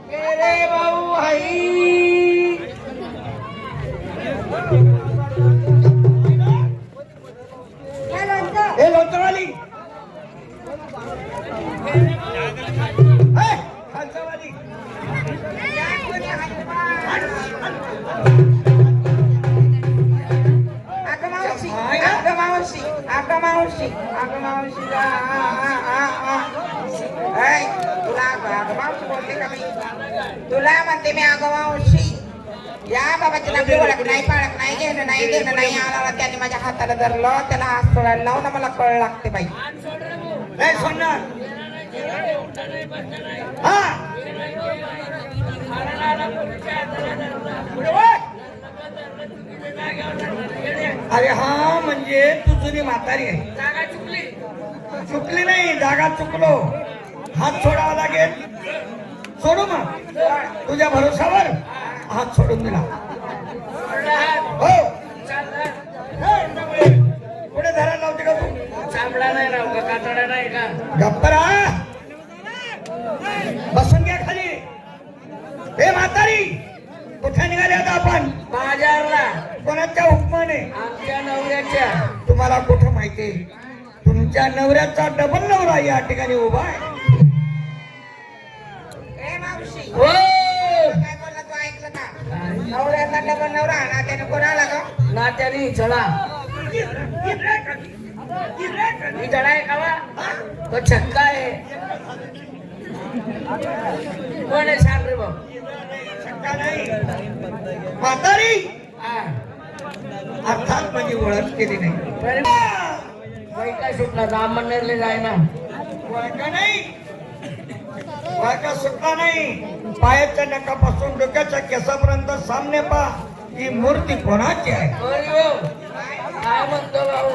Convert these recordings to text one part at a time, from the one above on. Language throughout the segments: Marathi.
मेरे भाऊ आई हे लोचवाली खालचावाली मावशी तुला म्हणते मी अगं मावशी या बाबाची नकली ओळख नाही पाळख नाही घेणं नाही आला त्याने माझ्या हाताला धरलं त्याला हात सोडायला लावून मला कळ लागते बाई नाही सोडणार अरे हा म्हणजे तू जुनी म्हातारी आहे जागा चुकली नाही जागा चुकलो हात सोडावा लागेल सोडू मग तुझ्या भरोशावर हात सोडून दिला हो पुढे धरायला लावते का तू चांबडा नाही राहू का कातडा नाही का गप्परा बसून घ्या खाली हे म्हातारी कुठे निघाले आता आपण बाजारला कोणाच्या हुकमाने आमच्या नवऱ्याच्या तुम्हाला कुठं माहिती तुमच्या नवऱ्याचा डबल नवरा या ठिकाणी उभा आहे हो काय बोलला तू ऐकलं का नवऱ्याचा डबल नवरा नात्याने कोणाला का नात्याने चढा ही चढा आहे का तो छक्का आहे कोण आहे सांग रे भाऊ म्हातारी अर्थात माझी ओळख केली नाही सुटला राममंदिरला जाय ना ओळखा सुटला नाही पायाच्या नकापासून डोक्याच्या केसापर्यंत सामने पा ही मूर्ती कोणाची आहे काय म्हणतो भाऊ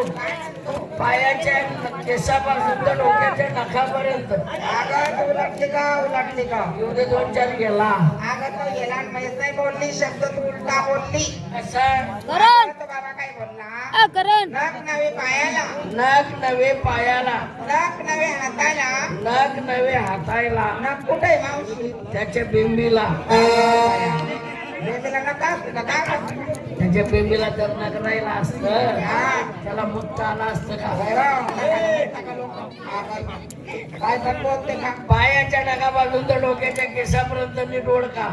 पायाच्या केसापासून तर डोक्याच्या नखापर्यंत उलटली का एवढे 2-4 गेला गेला माहित नाही बोलली शब्द तू उलटा बोलली असं बाबा काय बोलला नख नवे पायाला नख नवे हाताला नख कुठे मावशी त्याच्या बिंबीला त्याच्या बेंबीला जर नख राहिला असत त्याला मुत्ता आला असतं का काय बोलते का पायाच्या नखापासून तर डोक्याच्या केसापर्यंत नीट ओळखा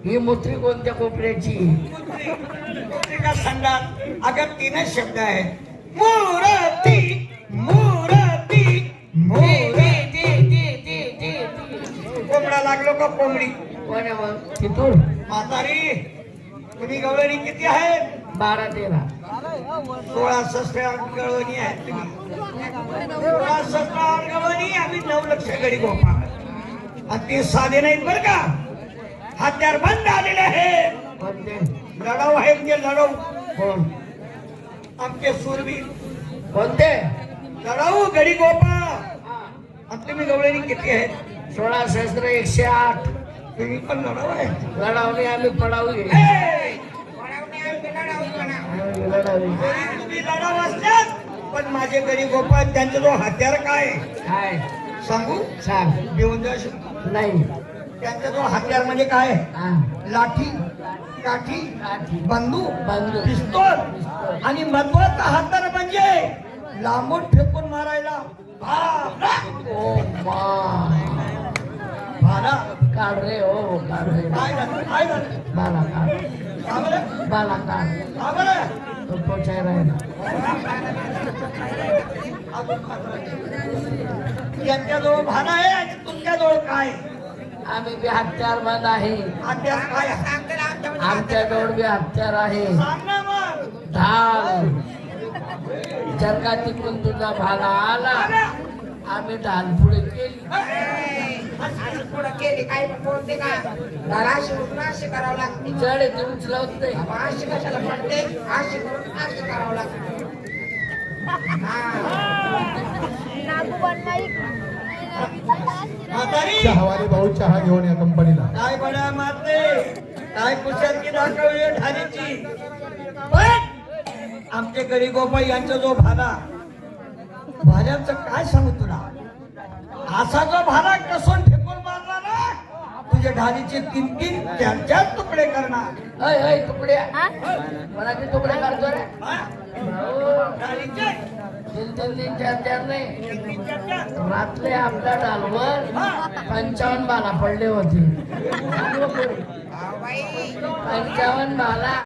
ही मूत्री कोणत्या कोपऱ्याची का संडास अगं 3च शब्द आहेत मूर्ती मूर्ती कोंबडा लागलो का कोंबडी तिथून म्हातारी तुम्ही गवळणी किती आहेत 12-13 16-17 गवळणी आहेत तुम्ही 16-17 गवळणी आम्ही 9 लक्ष गडी गोपा आणि ते साधे नाहीत बरं का हत्यार बंद आलेले आहेत लढाऊ आहेत म्हणजे लढाऊ कोण आमचे सुरवीर कोणते लढाऊ गडी गोपा आणि तुम्ही गवळणी किती आहेत 16 सहस्त्र 108 तुम्ही पण लढाऊ आहे लढावणे आम्ही पडावली तुम्ही लढाऊ असल्यात पण माझे गडी गोपाळ त्यांचा जो हत्यार काय सांगू सांग घेऊन जा नाही त्यांचा जो हत्यार म्हणजे काय लाठी काठी बंदूक पिस्तूल आणि महत्वाचा हत्यार म्हणजे लांबून फेकून मारायला भाला काढ रे हो काढ रे बाला काढ बाला काढ तो पोचाय राहिला यांच्याजवळ भाला आहे आणि तुमच्याजवळ काय आम्ही बी हत्यार बंद आहे हत्यार काय आमच्याजवळ बी हत्यार आहे ढाल जर का तिकडून तुझा भाला आला आम्ही ढाल पुढे केली काय बोलते का अशी करावं लागते जड येते उचलवत नाही अशी कशाला पडते अशी करून अशी करावं लागते चहावाले भाऊ चहा घेऊन या कंपनीला काय बड्या मारते काय कुशाची दाखवली ठाणीची आमचे गडी गोपाळ यांचा जो भाला भाल्याचं काय सांगू तुला असा जो भाला कसून फेकून मारला ना तुझे तुमच्या ढालीचे 3-3 4-4 तुकडे करणार. अय अय तुकड्या कोणाचे तुकडे काढतो रे ढालीचे 3-3 4-4 नाही रात्री आपल्या डालवर 55 बाला पडले होते 55 बाला